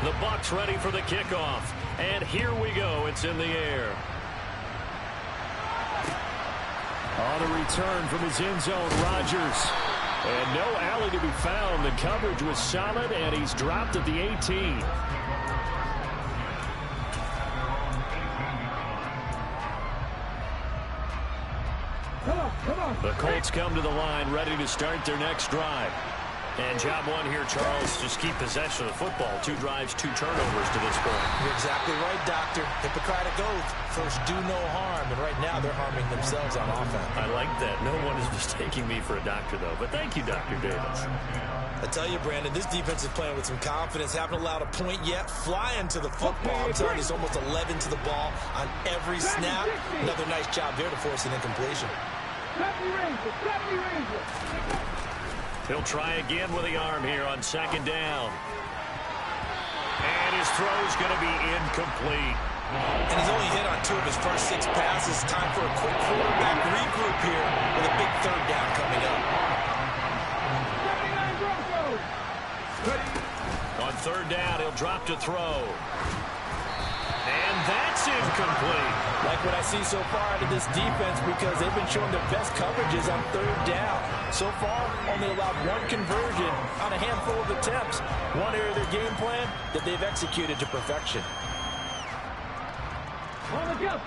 The Bucs ready for the kickoff. And here we go. It's in the air. On the return from his end zone, Rodgers. And no alley to be found. The coverage was solid, and he's dropped at the 18. The Colts come to the line, ready to start their next drive. And job one here, Charles, just keep possession of the football. 2 drives, 2 turnovers to this point. You're exactly right, Doctor. Hippocratic oath. First, do no harm. And right now, they're harming themselves on offense. I like that. No one is mistaking me for a doctor, though. But thank you, Dr. Davis. I tell you, Brandon, this defense is playing with some confidence. Haven't allowed a point yet. Flying to the football. I'm telling you, it's almost 11 to the ball on every snap. Another nice job there to force an incompletion. He'll try again with the arm here on second down. And his throw's going to be incomplete. And he's only hit on 2 of his first 6 passes. Time for a quick quarterback regroup here with a big 3rd down coming up. On 3rd down, he'll drop to throw. And that's incomplete. Like what I see so far out of this defense, because they've been showing their best coverages on 3rd down. So far, only allowed 1 conversion on a handful of attempts. One area of their game plan that they've executed to perfection. On the jump.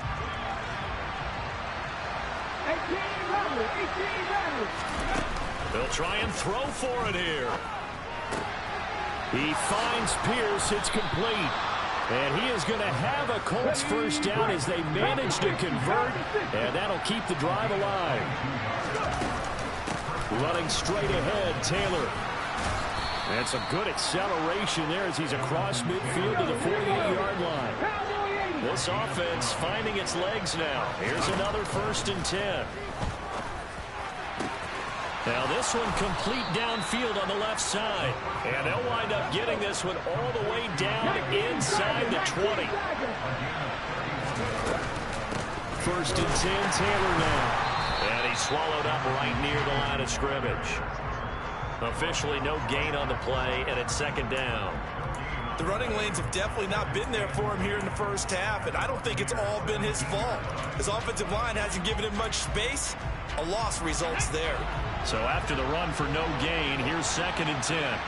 18 They'll try and throw for it here. He finds Pierce. It's complete. And he is going to have a Colts first down as they manage to convert. And that'll keep the drive alive. Running straight ahead, Taylor. And some good acceleration there as he's across midfield to the 48-yard line. This offense finding its legs now. Here's another 1st and 10. Now this one complete downfield on the left side. And they'll wind up getting this one all the way down inside the 20. 1st and 10, Taylor now. And he's swallowed up right near the line of scrimmage. Officially no gain on the play, and it's 2nd down. The running lanes have definitely not been there for him here in the first half, and I don't think it's all been his fault. His offensive line hasn't given him much space. A loss results there. So after the run for no gain, here's 2nd and 10.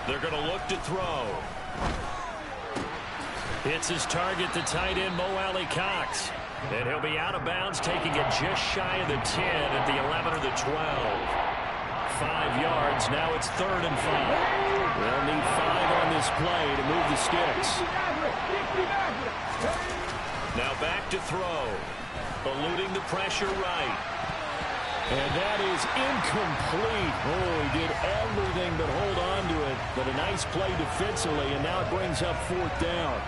They're going to look to throw. Hits his target, the tight end, Mo Alley-Cox. And he'll be out of bounds, taking it just shy of the 10 at the 11 or the 12. 5 yards. Now it's 3rd and 5. They'll need 5 on this play to move the sticks. Now back to throw. Eluding the pressure right. And that is incomplete. Oh, he did everything but hold on to it. But a nice play defensively, and now it brings up 4th down.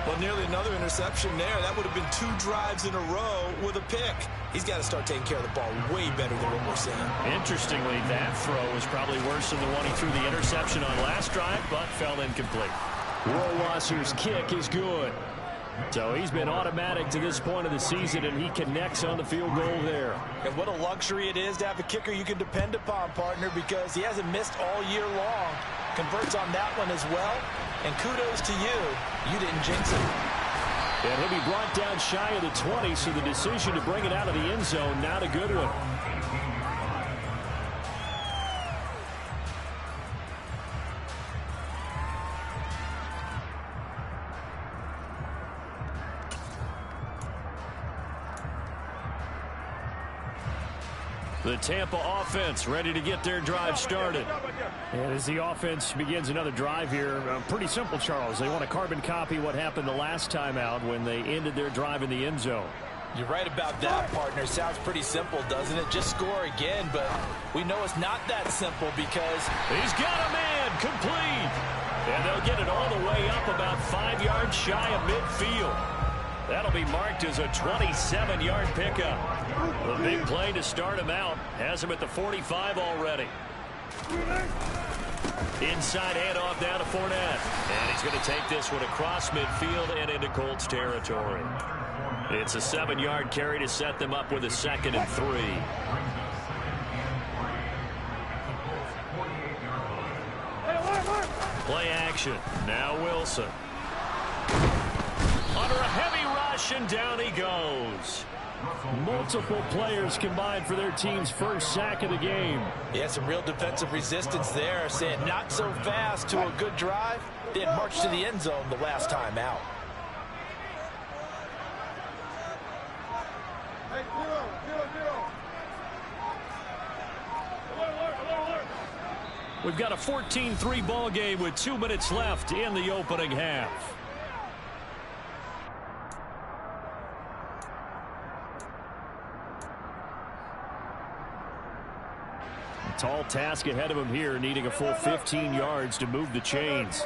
Well, nearly another interception there. That would have been 2 drives in a row with a pick. He's got to start taking care of the ball way better than what we're seeing. Interestingly, that throw was probably worse than the one he threw the interception on last drive, but fell incomplete. Rohrwasser's kick is good. So he's been automatic to this point of the season, and he connects on the field goal there. And what a luxury it is to have a kicker you can depend upon, partner, because he hasn't missed all year long. Converts on that one as well. And kudos to you. You didn't jinx it. And he'll be brought down shy of the 20, so the decision to bring it out of the end zone, not a good one. The Tampa offense ready to get their drive started. And as the offense begins another drive here, pretty simple, Charles. They want to carbon copy what happened the last time out when they ended their drive in the end zone. You're right about that, partner. Sounds pretty simple, doesn't it? Just score again, but we know it's not that simple because he's got a man complete. And they'll get it all the way up about 5 yards shy of midfield. That'll be marked as a 27-yard pickup. The big play to start him out has him at the 45 already. Inside handoff down to Fournette. And he's going to take this one across midfield and into Colts territory. It's a 7-yard carry to set them up with a 2nd and 3. Play action. Now Wilson. Under a heavy rush, and down he goes. Multiple players combined for their team's first sack of the game. Yeah, some real defensive resistance there, saying not so fast to a good drive. Then march to the end zone the last time out. We've got a 14-3 ball game with 2 minutes left in the opening half. A tall task ahead of him here, needing a full 15 yards to move the chains.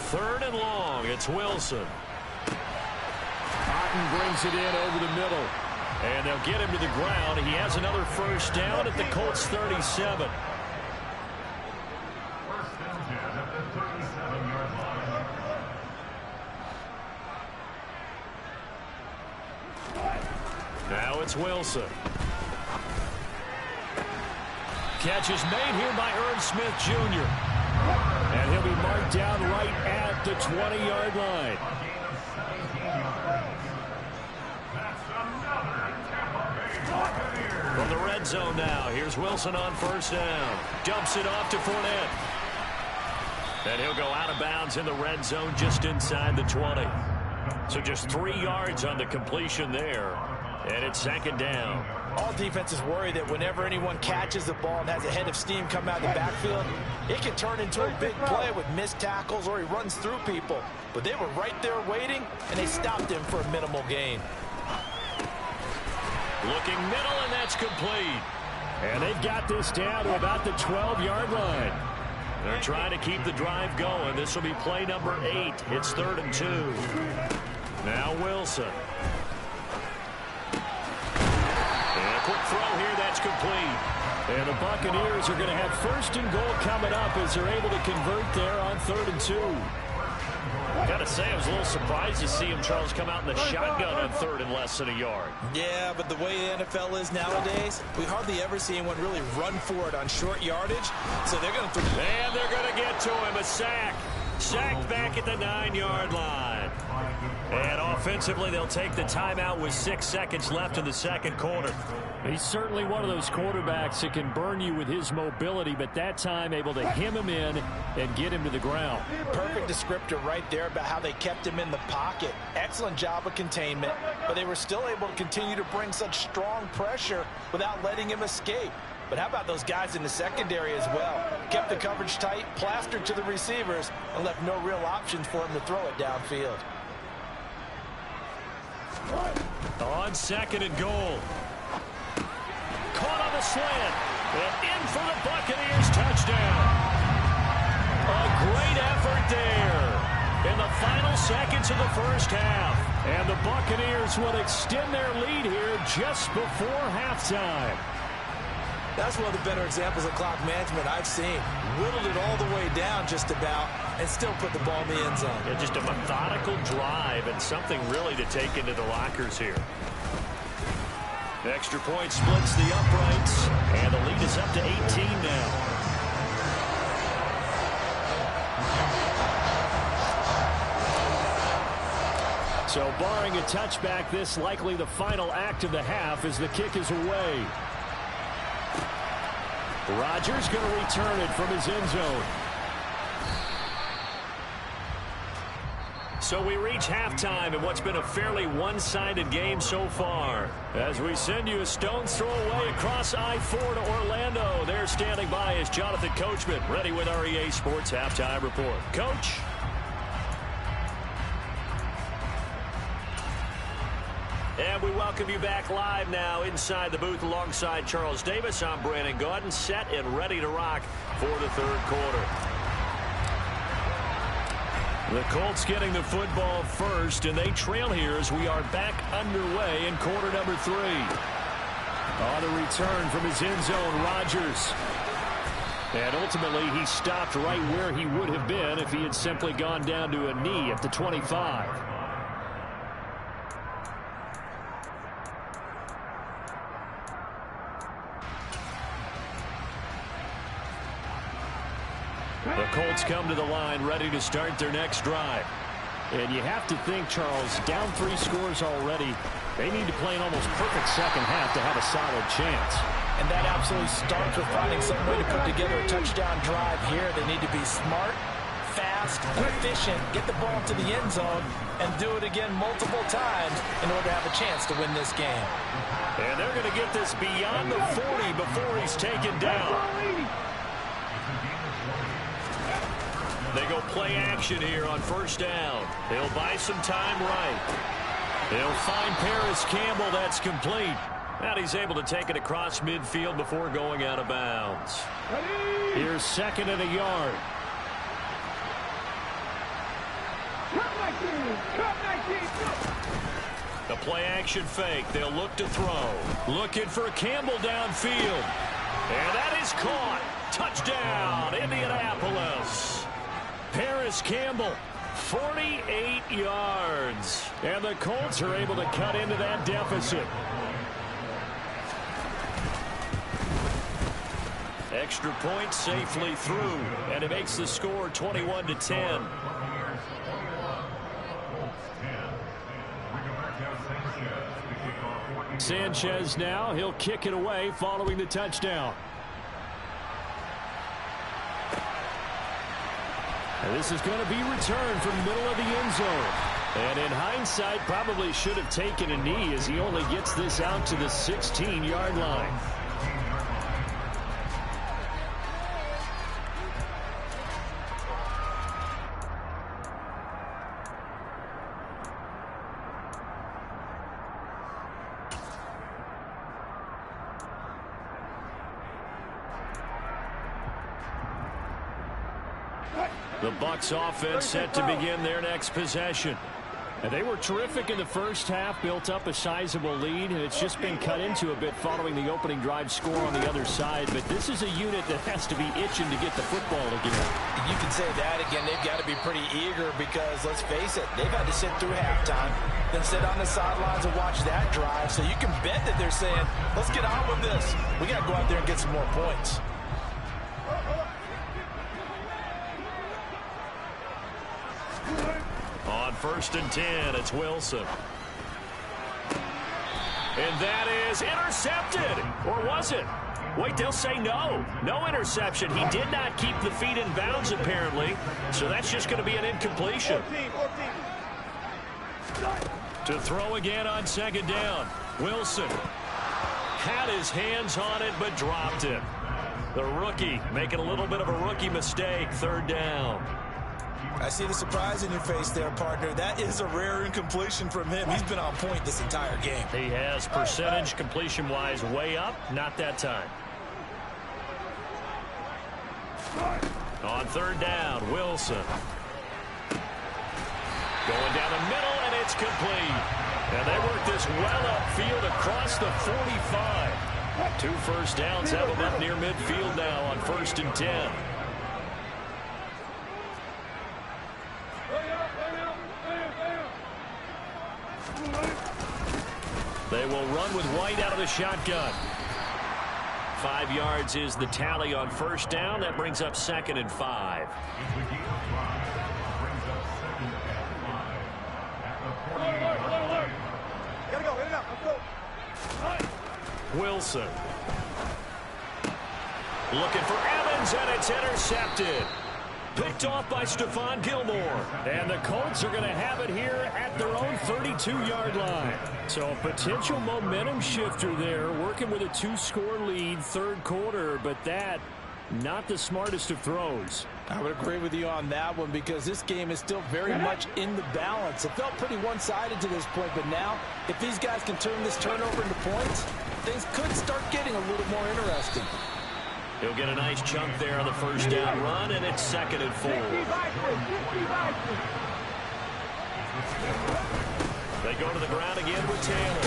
Third and long. It's Wilson. Cotton brings it in over the middle. And they'll get him to the ground. He has another first down at the Colts 37. Now it's Wilson. Catch is made here by Irv Smith Jr. And he'll be marked down right at the 20-yard line. From the red zone now, here's Wilson on first down. Dumps it off to Fournette. And he'll go out of bounds in the red zone just inside the 20. So just 3 yards on the completion there. And it's second down. All defenses worry that whenever anyone catches the ball and has a head of steam come out of the backfield, it can turn into a big play with missed tackles or he runs through people. But they were right there waiting, and they stopped him for a minimal gain. Looking middle, and that's complete. And they've got this down to about the 12-yard line. They're trying to keep the drive going. This will be play number 8. It's 3rd and 2. Now Wilson. And a quick throw here. That's complete. And the Buccaneers are going to have 1st and goal coming up as they're able to convert there on 3rd and 2. Got to say, I was a little surprised to see him, Charles, come out in the shotgun on 3rd and less than a yard. Yeah, but the way the NFL is nowadays, we hardly ever see anyone really run for it on short yardage. So they're going to... And they're going to get to him. A sack. Sacked back at the 9-yard line. And offensively, they'll take the timeout with 6 seconds left in the second quarter. He's certainly one of those quarterbacks that can burn you with his mobility, but that time able to hem him in and get him to the ground. Perfect descriptor right there about how they kept him in the pocket. Excellent job of containment, but they were still able to continue to bring such strong pressure without letting him escape. But how about those guys in the secondary as well? Kept the coverage tight, plastered to the receivers, and left no real options for him to throw it downfield. On 2nd and goal. Caught on the slant. And in for the Buccaneers touchdown. A great effort there in the final seconds of the first half. And the Buccaneers will extend their lead here just before halftime. That's one of the better examples of clock management I've seen. Whittled it all the way down just about and still put the ball in the end zone. Yeah, just a methodical drive and something really to take into the lockers here. The extra point splits the uprights, and the lead is up to 18 now. So barring a touchback, this likely the final act of the half as the kick is away. Rodgers going to return it from his end zone. So we reach halftime in what's been a fairly one-sided game so far. As we send you a stone's throw away across I-4 to Orlando. There standing by is Jonathan Coachman, ready with our EA Sports Halftime Report. Coach? And we welcome you back live now inside the booth alongside Charles Davis. I'm Brandon Gaudin, set and ready to rock for the third quarter. The Colts getting the football first, and they trail here as we are back underway in quarter number 3. On the return from his end zone, Rodgers. And ultimately, he stopped right where he would have been if he had simply gone down to a knee at the 25. The Colts come to the line ready to start their next drive. And you have to think, Charles, down 3 scores already. They need to play an almost perfect second half to have a solid chance. And that absolutely starts with finding some way to put together a touchdown drive here. They need to be smart, fast, efficient, get the ball to the end zone, and do it again multiple times in order to have a chance to win this game. And they're going to get this beyond the 40 before he's taken down. They go play action here on first down. They'll buy some time right. They'll find Paris Campbell. That's complete. And he's able to take it across midfield before going out of bounds. Here's 2nd and a yard. The play action fake. They'll look to throw. Looking for Campbell downfield. And that is caught. Touchdown, Indianapolis. Paris Campbell, 48 yards. And the Colts are able to cut into that deficit. Extra point safely through, and it makes the score 21-10. Sanchez now, he'll kick it away following the touchdown. And this is going to be returned from the middle of the end zone. And in hindsight, probably should have taken a knee as he only gets this out to the 16-yard line. The Bucs offense set to begin their next possession. And they were terrific in the first half, built up a sizable lead, and it's just been cut into a bit following the opening drive score on the other side. But this is a unit that has to be itching to get the football again. You can say that again. They've got to be pretty eager because, let's face it, they've had to sit through halftime, then sit on the sidelines and watch that drive. So you can bet that they're saying, let's get on with this. We got to go out there and get some more points. On 1st and 10, it's Wilson. And that is intercepted. Or was it? Wait, they'll say no. No interception. He did not keep the feet in bounds, apparently. So that's just going to be an incompletion. To throw again on 2nd down. Wilson had his hands on it, but dropped it. The rookie making a little bit of a rookie mistake. 3rd down. I see the surprise in your face there, partner. That is a rare incompletion from him. He's been on point this entire game. He has percentage completion-wise way up. Not that time. On 3rd down, Wilson. Going down the middle, and it's complete. And they work this well upfield across the 45. 2 first downs have them up near midfield now on 1st and 10. They will run with White out of the shotgun. 5 yards is the tally on 1st down. That brings up 2nd and 5. Wilson. Looking for Evans, and it's intercepted. Picked off by Stephon Gilmore. And the Colts are going to have it here at their own 32-yard line. So a potential momentum shifter there, working with a 2-score lead, 3rd quarter, but that, not the smartest of throws. I would agree with you on that one because this game is still very much in the balance. It felt pretty one-sided to this point, but now, if these guys can turn this turnover into points, things could start getting a little more interesting. He'll get a nice chunk there on the 1st down run, and it's 2nd and 4. They go to the ground again with Taylor.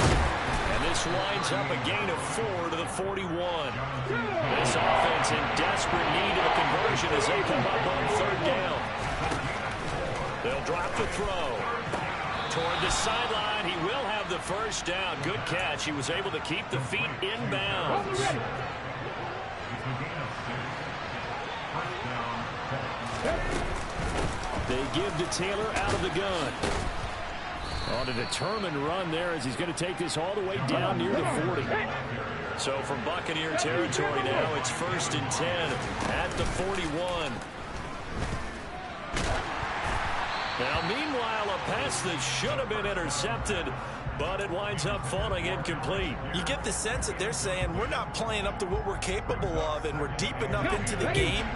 And this winds up a gain of 4 to the 41. This offense in desperate need of a conversion as they come up on third down. They'll drop the throw. Toward the sideline, he will have the first down. Good catch. He was able to keep the feet in bounds. They give to Taylor out of the gun. On a determined run there as he's going to take this all the way down near the 40. So from Buccaneer territory now, it's 1st and 10 at the 41. Now, meanwhile, a pass that should have been intercepted, but it winds up falling incomplete. You get the sense that they're saying we're not playing up to what we're capable of, and we're deep enough into the game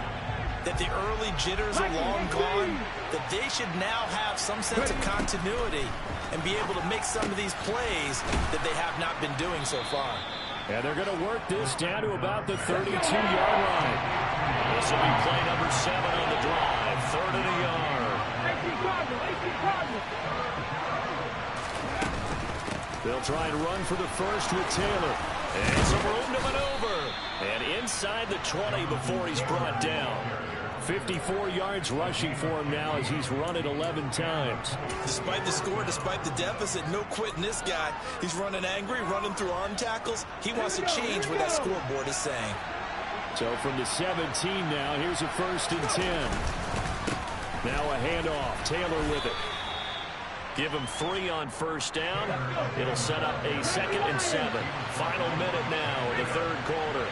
that the early jitters are long gone, that they should now have some sense of continuity and be able to make some of these plays that they have not been doing so far. And they're going to work this down to about the 32-yard line. This will be play number 7 on the drive, 3rd and a yard. They'll try and run for the first with Taylor. And some room to maneuver. And inside the 20 before he's brought down. 54 yards rushing for him now as he's run it 11 times. Despite the score, despite the deficit, no quitting this guy. He's running angry, running through arm tackles. He wants to change what that scoreboard is saying. So from the 17 now, here's a 1st and 10. Now a handoff. Taylor with it. Give him 3 on first down. It'll set up a 2nd and 7. Final minute now in the 3rd quarter.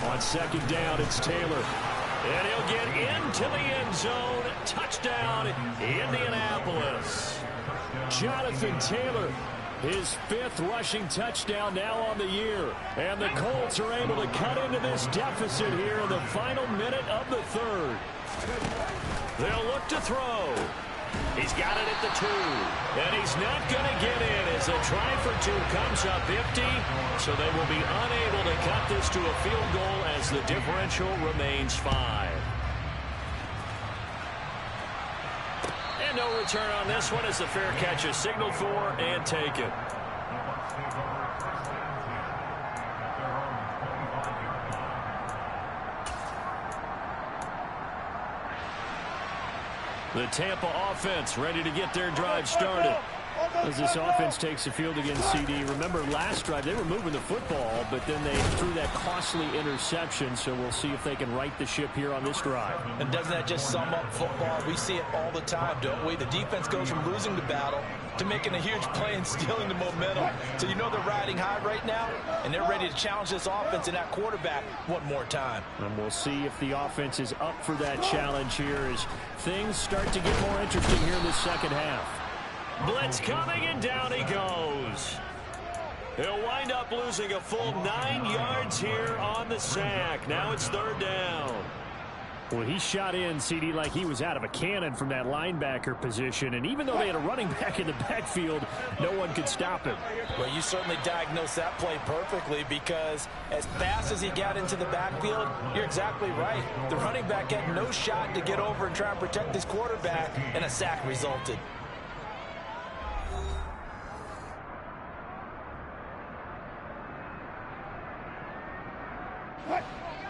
On 2nd down, it's Taylor. And he'll get into the end zone. Touchdown, Indianapolis. Jonathan Taylor, his 5th rushing touchdown now on the year. And the Colts are able to cut into this deficit here in the final minute of the 3rd. They'll look to throw. He's got it at the 2. And he's not going to get in as a try for 2 comes up empty. So they will be unable to cut this to a field goal as the differential remains 5. And no return on this one as the fair catch is signaled for and taken. The Tampa offense ready to get their drive started. As this offense takes the field against CD. Remember last drive they were moving the football, but then they threw that costly interception. So we'll see if they can right the ship here on this drive. And doesn't that just sum up football? We see it all the time, don't we? The defense goes from losing the battle to making a huge play and stealing the momentum. So you know they're riding high right now, and they're ready to challenge this offense and that quarterback one more time. And we'll see if the offense is up for that challenge here as things start to get more interesting here in the 2nd half. Blitz coming, and down he goes. He'll wind up losing a full 9 yards here on the sack. Now it's 3rd down. Well, he shot in, CD, like he was out of a cannon from that linebacker position. And even though they had a running back in the backfield, no one could stop him. Well, you certainly diagnosed that play perfectly because as fast as he got into the backfield, you're exactly right. The running back had no shot to get over and try and protect his quarterback, and a sack resulted.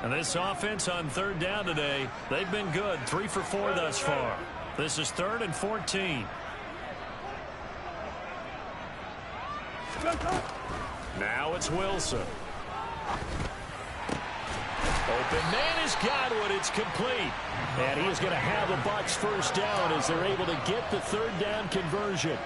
And this offense on 3rd down today, they've been good. 3 for 4 thus far. This is 3rd and 14. Now it's Wilson. Open man is Godwin. It's complete. And he is going to have the Bucs first down as they're able to get the 3rd down conversion.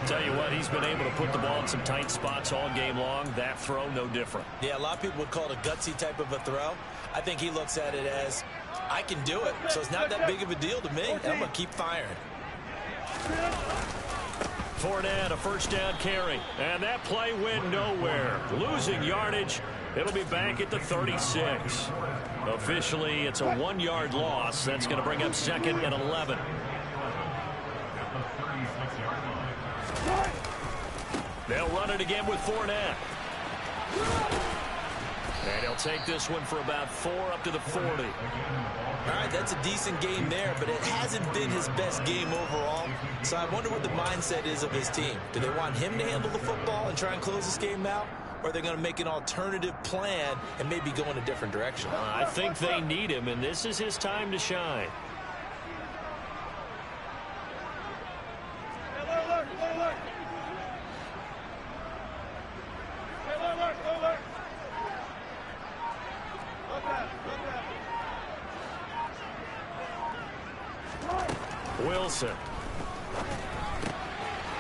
Tell you what, he's been able to put the ball in some tight spots all game long. That throw, no different. Yeah, a lot of people would call it a gutsy type of a throw. I think he looks at it as, I can do it, so it's not that big of a deal to me, and I'm going to keep firing. Fournette, a first down carry. And that play went nowhere. Losing yardage. It'll be back at the 36. Officially, it's a 1-yard loss. That's going to bring up 2nd and 11. They'll run it again with Fournette. And he'll take this one for about 4 up to the 40. All right, that's a decent game there, but it hasn't been his best game overall. So I wonder what the mindset is of his team. Do they want him to handle the football and try and close this game out? Or or they're going to make an alternative plan and maybe go in a different direction. I think they need him, and this is his time to shine. Wilson.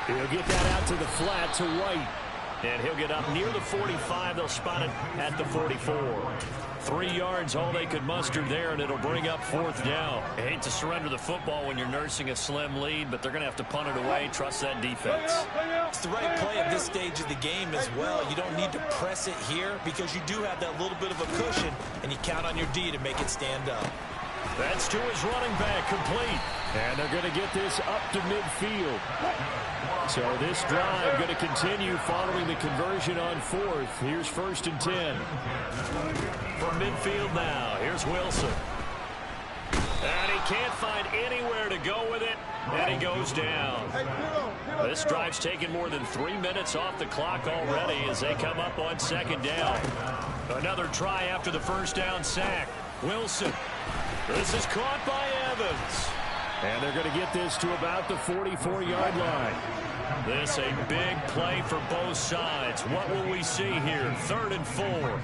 He'll get that out to the flat to White. And he'll get up near the 45. They'll spot it at the 44. 3 yards, all they could muster there, and it'll bring up 4th down. I hate to surrender the football when you're nursing a slim lead, but they're going to have to punt it away. Trust that defense. It's the right play at this stage of the game as well. You don't need to press it here because you do have that little bit of a cushion, and you count on your D to make it stand up. That's to his running back, complete. And they're going to get this up to midfield. So this drive going to continue following the conversion on 4th. Here's 1st and 10. From midfield now, here's Wilson. And he can't find anywhere to go with it, and he goes down. This drive's taken more than 3 minutes off the clock already as they come up on 2nd down. Another try after the 1st down sack. Wilson. This is caught by Evans. And they're going to get this to about the 44-yard line. This a big play for both sides. What will we see here? 3rd and 4.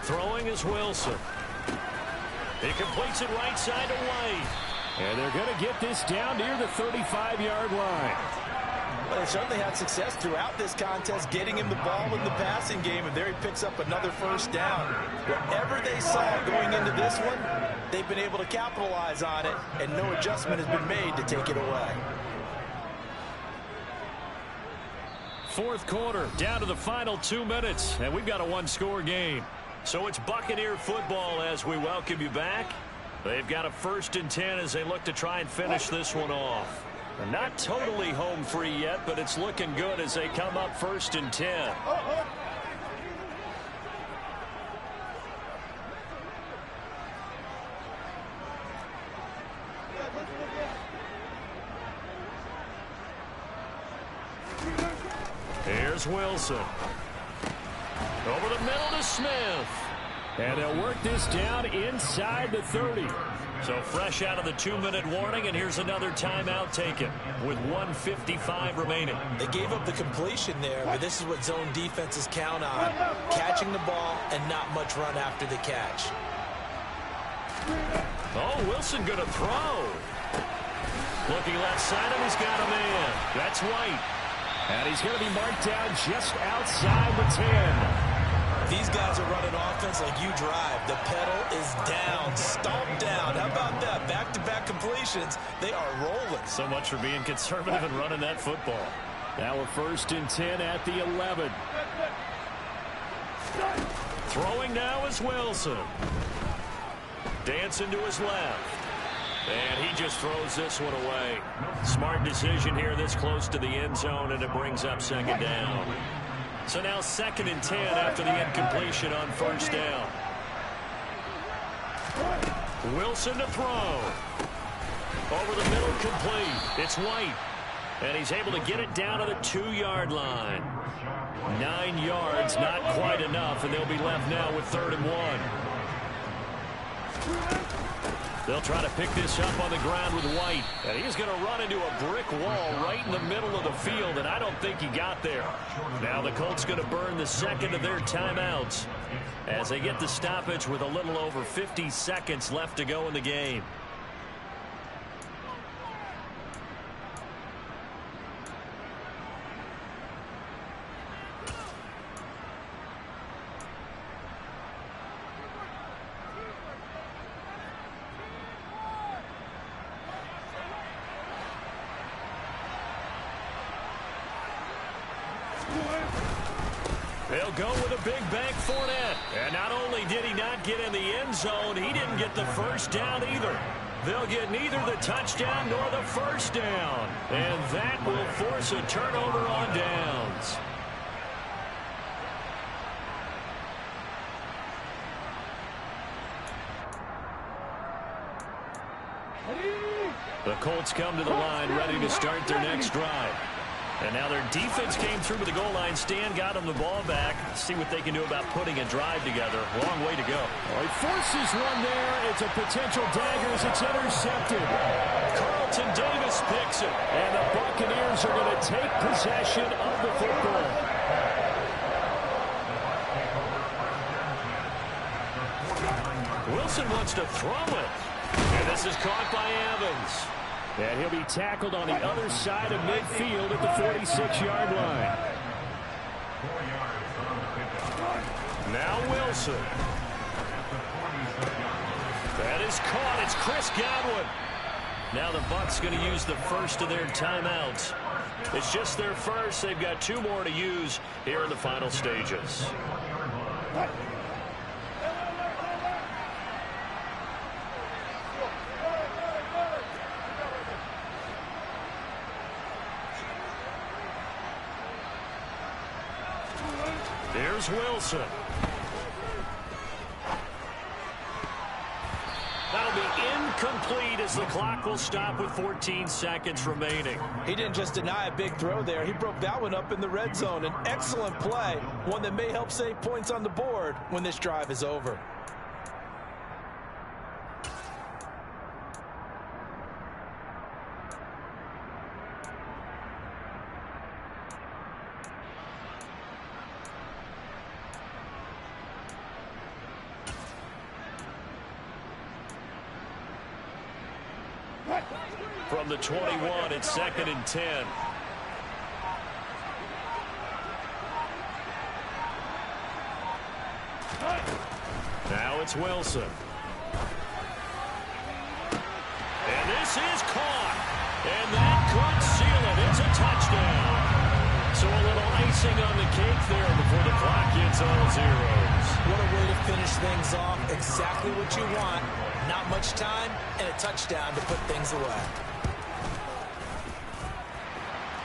Throwing is Wilson. He completes it right side to White. And they're going to get this down near the 35-yard line. Well, they certainly had success throughout this contest, getting him the ball in the passing game, and there he picks up another 1st down. Whatever they saw going into this one, they've been able to capitalize on it, and no adjustment has been made to take it away. 4th quarter, down to the final 2 minutes, and we've got a 1-score game. So it's Buccaneer football as we welcome you back. They've got a 1st and 10 as they look to try and finish this one off. They're not totally home free yet, but it's looking good as they come up 1st and 10. Here's Wilson. Over the middle to Smith. And they'll work this down inside the 30. So fresh out of the 2-minute warning, and here's another timeout taken with 1:55 remaining. They gave up the completion there, but this is what zone defenses count on. Catching the ball and not much run after the catch. Oh, Wilson going to throw. Looking left side, and he's got a man. That's White. And he's going to be marked down just outside the 10. These guys are running offense like you drive. The pedal is down, stomped down. How about that? Back-to-back completions. They are rolling. So much for being conservative and running that football. Now a 1st and 10 at the 11. Throwing now is Wilson. Dancing to his left. And he just throws this one away. Smart decision here this close to the end zone, and it brings up 2nd down. So now 2nd and 10 after the incompletion on 1st down. Wilson to throw. Over the middle, complete. It's White. And he's able to get it down to the 2-yard line. 9 yards, not quite enough, and they'll be left now with 3rd and 1. They'll try to pick this up on the ground with White. And he's going to run into a brick wall right in the middle of the field, and I don't think he got there. Now the Colts going to burn the 2nd of their timeouts as they get the stoppage with a little over 50 seconds left to go in the game. They'll go with a big bank Fournette. And not only did he not get in the end zone, he didn't get the 1st down either. They'll get neither the touchdown nor the 1st down. And that will force a turnover on downs. The Colts come to the line, ready to start their next drive. And now their defense came through with the goal line. Stan got them the ball back. See what they can do about putting a drive together. Long way to go. Well, he forces one there. It's a potential dagger as it's intercepted. Carlton Davis picks it. And the Buccaneers are going to take possession of the football. Wilson wants to throw it. And this is caught by Evans. And he'll be tackled on the other side of midfield at the 46-yard line. Now Wilson. That is caught. It's Chris Godwin. Now the Bucs going to use the first of their timeouts. It's just their first. They've got 2 more to use here in the final stages. Here's Wilson. That'll be incomplete as the clock will stop with 14 seconds remaining. He didn't just deny a big throw there. He broke that one up in the red zone. An excellent play, one that may help save points on the board when this drive is over. From the 21, it's 2nd and 10. Now it's Wilson. And this is caught. And that could seal it. It's a touchdown. So a little icing on the cake there before the clock hits all zeros. What a way to finish things off. Exactly what you want. Not much time and a touchdown to put things away.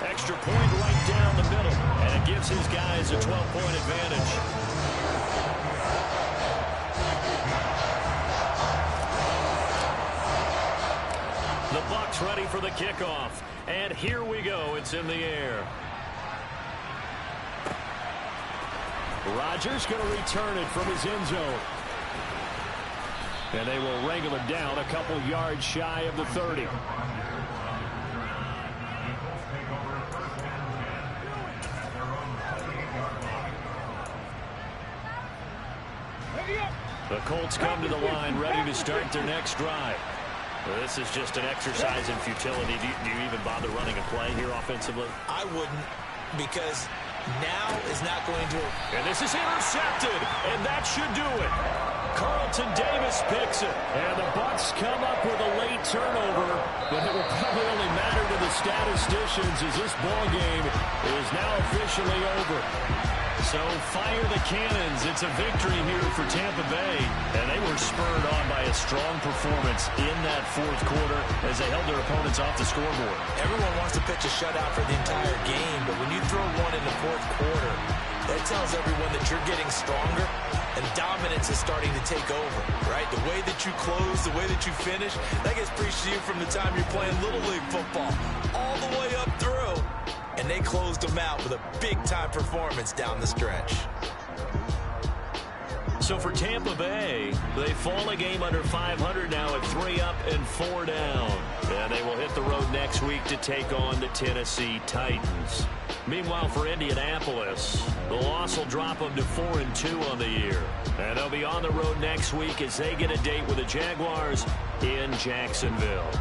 Extra point right down the middle, and it gives his guys a 12-point advantage. The Bucs ready for the kickoff, and here we go. It's in the air. Rodgers going to return it from his end zone. And they will wrangle it down a couple yards shy of the 30. The Colts come to the line, ready to start their next drive. Well, this is just an exercise in futility. Do you even bother running a play here offensively? I wouldn't, because now is not going to. And this is intercepted, and that should do it. Carlton Davis picks it. And the Bucs come up with a late turnover, but it will probably only matter to the statisticians as this ball game is now officially over. So fire the cannons. It's a victory here for Tampa Bay. And they were spurred on by a strong performance in that 4th quarter as they held their opponents off the scoreboard. Everyone wants to pitch a shutout for the entire game, but when you throw one in the 4th quarter, that tells everyone that you're getting stronger and dominance is starting to take over, right? The way that you close, the way that you finish, that gets preached to you from the time you're playing Little League football all the way up through. And they closed them out with a big-time performance down the stretch. So for Tampa Bay, they fall a game under 500 now at 3 up and 4 down. And they will hit the road next week to take on the Tennessee Titans. Meanwhile, for Indianapolis, the loss will drop them to 4-2 on the year. And they'll be on the road next week as they get a date with the Jaguars in Jacksonville.